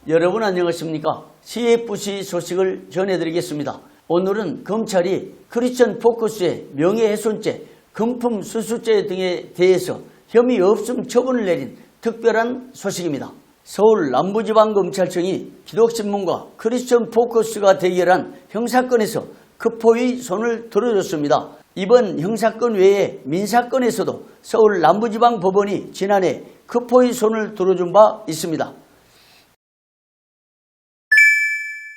여러분 안녕하십니까? CFC 소식을 전해드리겠습니다. 오늘은 검찰이 크리스천 포커스의 명예훼손죄, 금품수수죄 등에 대해서 혐의 없음 처분을 내린 특별한 소식입니다. 서울 남부지방검찰청이 기독신문과 크리스천 포커스가 대결한 형사건에서 급포의 손을 들어줬습니다. 이번 형사건 외에 민사건에서도 서울 남부지방법원이 지난해 급포의 손을 들어준 바 있습니다.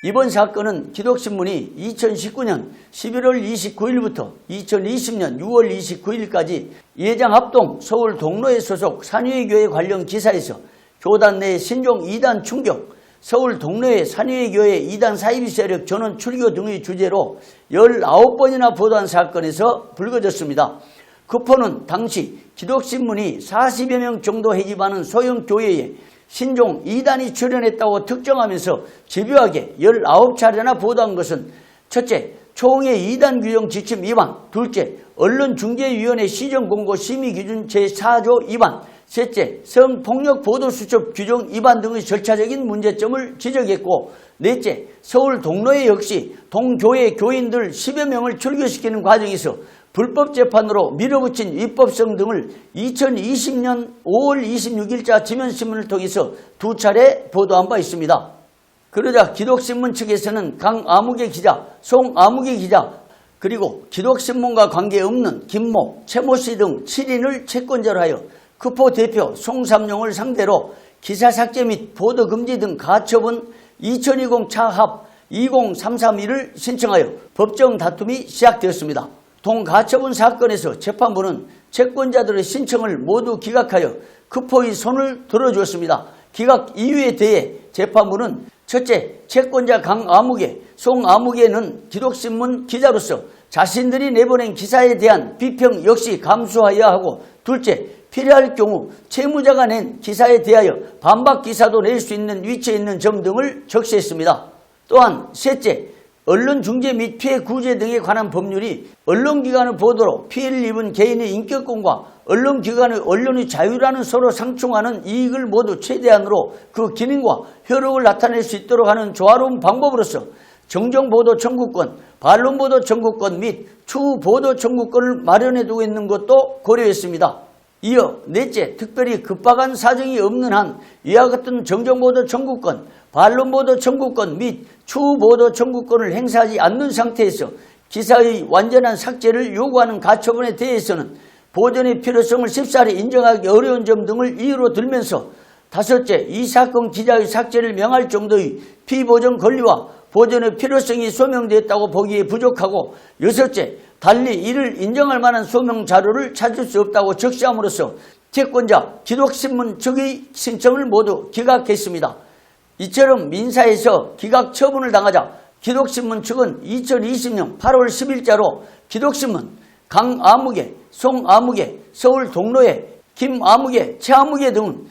이번 사건은 기독신문이 2019년 11월 29일부터 2020년 6월 29일까지 예장합동 서울 동로에 소속 산위회교회 관련 기사에서 교단 내 신종 이단 충격, 서울 동로의 산위회교회 이단 사이비 세력 전원 출교 등의 주제로 19번이나 보도한 사건에서 불거졌습니다. 급포는 당시 기독신문이 40여 명 정도 해집하는 소형 교회에 신종 2단이 출연했다고 특정하면서 집요하게 19차례나 보도한 것은 첫째, 총회 2단 규정 지침 위반, 둘째, 언론중재위원회 시정공고 심의기준 제4조 위반, 셋째, 성폭력 보도수첩 규정 위반 등의 절차적인 문제점을 지적했고, 넷째, 서울 동로에 역시 동교회 교인들 10여 명을 출교시키는 과정에서 불법 재판으로 밀어붙인 위법성 등을 2020년 5월 26일자 지면신문을 통해서 2차례 보도한 바 있습니다. 그러자 기독신문 측에서는 강아무개 기자, 송아무개 기자, 그리고 기독신문과 관계없는 김모, 최모 씨 등 7인을 채권자로 하여 급포 대표 송삼용을 상대로 기사 삭제 및 보도 금지 등 가처분 2020 차합 20331을 신청하여 법정 다툼이 시작되었습니다. 동가처분 사건에서 재판부는 채권자들의 신청을 모두 기각하여 급포의 손을 들어주었습니다. 기각 이유에 대해 재판부는 첫째, 채권자 강아무개, 송아무개는 기독신문 기자로서 자신들이 내보낸 기사에 대한 비평 역시 감수하여야 하고, 둘째, 필요할 경우 채무자가 낸 기사에 대하여 반박 기사도 낼 수 있는 위치에 있는 점 등을 적시했습니다. 또한 셋째, 언론중재 및 피해 구제 등에 관한 법률이 언론기관의 보도로 피해를 입은 개인의 인격권과 언론기관의 언론의 자유라는 서로 상충하는 이익을 모두 최대한으로 그 기능과 효력을 나타낼 수 있도록 하는 조화로운 방법으로서 정정보도 청구권, 반론보도 청구권 및 추후보도 청구권을 마련해두고 있는 것도 고려했습니다. 이어 넷째, 특별히 급박한 사정이 없는 한 이와 같은 정정보도 청구권, 반론보도 청구권 및 추후보도 청구권을 행사하지 않는 상태에서 기사의 완전한 삭제를 요구하는 가처분에 대해서는 보존의 필요성을 쉽사리 인정하기 어려운 점 등을 이유로 들면서, 다섯째, 이 사건 기자의 삭제를 명할 정도의 피보존 권리와 보존의 필요성이 소명되었다고 보기에 부족하고, 여섯째, 달리 이를 인정할 만한 소명 자료를 찾을 수 없다고 적시함으로써 채권자 기독신문 측의 신청을 모두 기각했습니다. 이처럼 민사에서 기각 처분을 당하자 기독신문 측은 2020년 8월 10일자로 기독신문 강아무개, 송아무개, 서울 동로에 김아무개, 최아무개 등은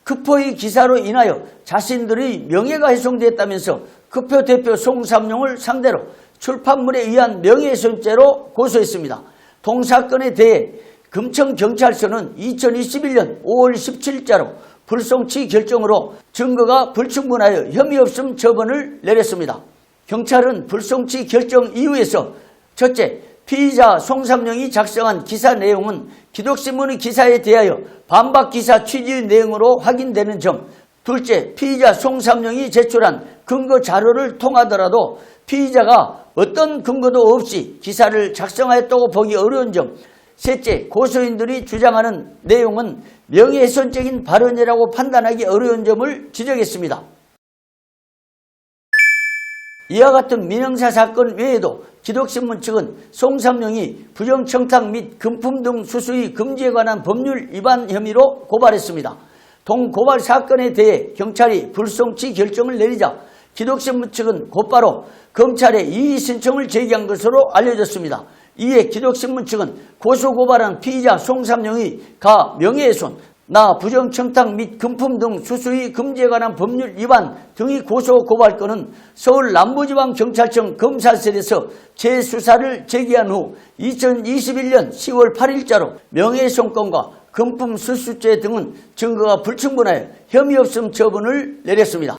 급포의 기사로 인하여 자신들의 명예가 훼손됐다면서 급포 대표 송삼용을 상대로 출판물에 의한 명예훼손죄로 고소했습니다. 동사건에 대해 금천경찰서는 2021년 5월 17일자로 불송치 결정으로 증거가 불충분하여 혐의 없음 처분을 내렸습니다. 경찰은 불송치 결정 이유에서 첫째, 피의자 송삼용이 작성한 기사 내용은 기독신문의 기사에 대하여 반박 기사 취지의 내용으로 확인되는 점, 둘째, 피의자 송삼용이 제출한 근거 자료를 통하더라도 피의자가 어떤 근거도 없이 기사를 작성하였다고 보기 어려운 점, 셋째, 고소인들이 주장하는 내용은 명예훼손적인 발언이라고 판단하기 어려운 점을 지적했습니다. 이와 같은 민형사 사건 외에도 기독신문 측은 송삼용이 부정청탁 및 금품 등 수수의 금지에 관한 법률 위반 혐의로 고발했습니다. 동고발 사건에 대해 경찰이 불송치 결정을 내리자 기독신문 측은 곧바로 검찰에 이의 신청을 제기한 것으로 알려졌습니다. 이에 기독신문 측은 고소고발한 피의자 송삼용의 가 명예훼손, 나 부정청탁 및 금품 등 수수의 금지에 관한 법률 위반 등의 고소고발건은 서울 남부지방경찰청 검사실에서 재수사를 제기한 후 2021년 10월 8일자로 명예훼손건과 금품 수수죄 등은 증거가 불충분하여 혐의 없음 처분을 내렸습니다.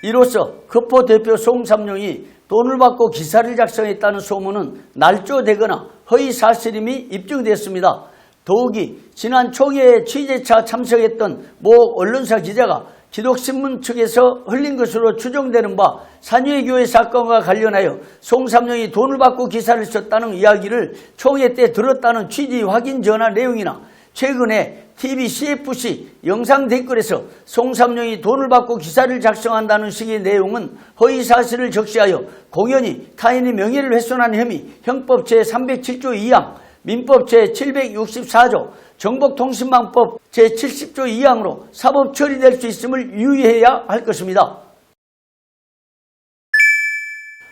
이로써 거포 대표 송삼룡이 돈을 받고 기사를 작성했다는 소문은 날조되거나 허위 사실임이 입증됐습니다. 더욱이 지난 총회에 취재차 참석했던 모 언론사 기자가 기독신문 측에서 흘린 것으로 추정되는 바 산유회교회 사건과 관련하여 송삼룡이 돈을 받고 기사를 썼다는 이야기를 총회 때 들었다는 취지 확인 전화 내용이나 최근에 TV CFC 영상 댓글에서 송삼룡이 돈을 받고 기사를 작성한다는 식의 내용은 허위사실을 적시하여 공연히 타인의 명예를 훼손한 혐의 형법 제307조 2항 민법 제764조 정보통신망법 제70조 2항으로 사법 처리될 수 있음을 유의해야 할 것입니다.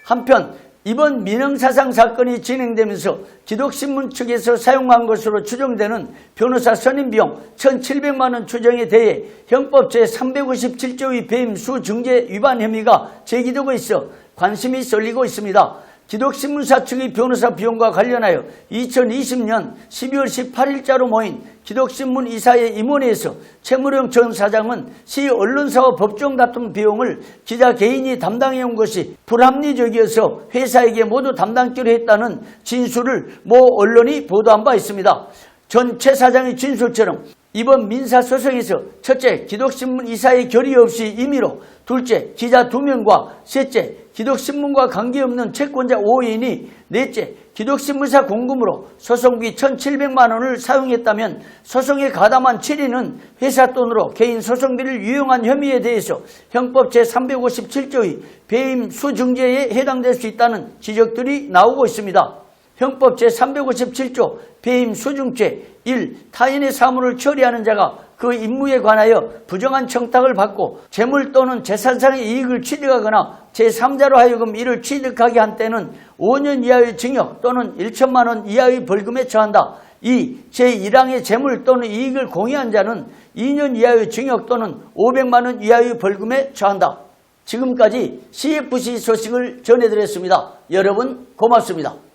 한편 이번 민형사상 사건이 진행되면서 기독신문 측에서 사용한 것으로 추정되는 변호사 선임비용 1,700만 원 추정에 대해 형법 제357조의 배임 수증제 위반 혐의가 제기되고 있어 관심이 쏠리고 있습니다. 기독신문사 측의 변호사 비용과 관련하여 2020년 12월 18일자로 모인 기독신문 이사회 임원회에서 최무령 전 사장은 시 언론사와 법정 다툼 비용을 기자 개인이 담당해온 것이 불합리적이어서 회사에게 모두 담당키로 했다는 진술을 모 언론이 보도한 바 있습니다. 전 최 사장의 진술처럼 이번 민사소송에서 첫째, 기독신문 이사의 결의 없이 임의로, 둘째, 기자 2명과 셋째, 기독신문과 관계없는 채권자 5인이 넷째, 기독신문사 공금으로 소송비 1,700만 원을 사용했다면 소송에 가담한 7인은 회사 돈으로 개인 소송비를 유용한 혐의에 대해서 형법 제357조의 배임 수증제에 해당될 수 있다는 지적들이 나오고 있습니다. 형법 제357조 배임 수증죄 1. 타인의 사물을 처리하는 자가 그 임무에 관하여 부정한 청탁을 받고 재물 또는 재산상의 이익을 취득하거나 제3자로 하여금 이를 취득하게 한 때는 5년 이하의 징역 또는 1천만 원 이하의 벌금에 처한다. 2. 제1항의 재물 또는 이익을 공유한 자는 2년 이하의 징역 또는 500만 원 이하의 벌금에 처한다. 지금까지 CFC 소식을 전해드렸습니다. 여러분 고맙습니다.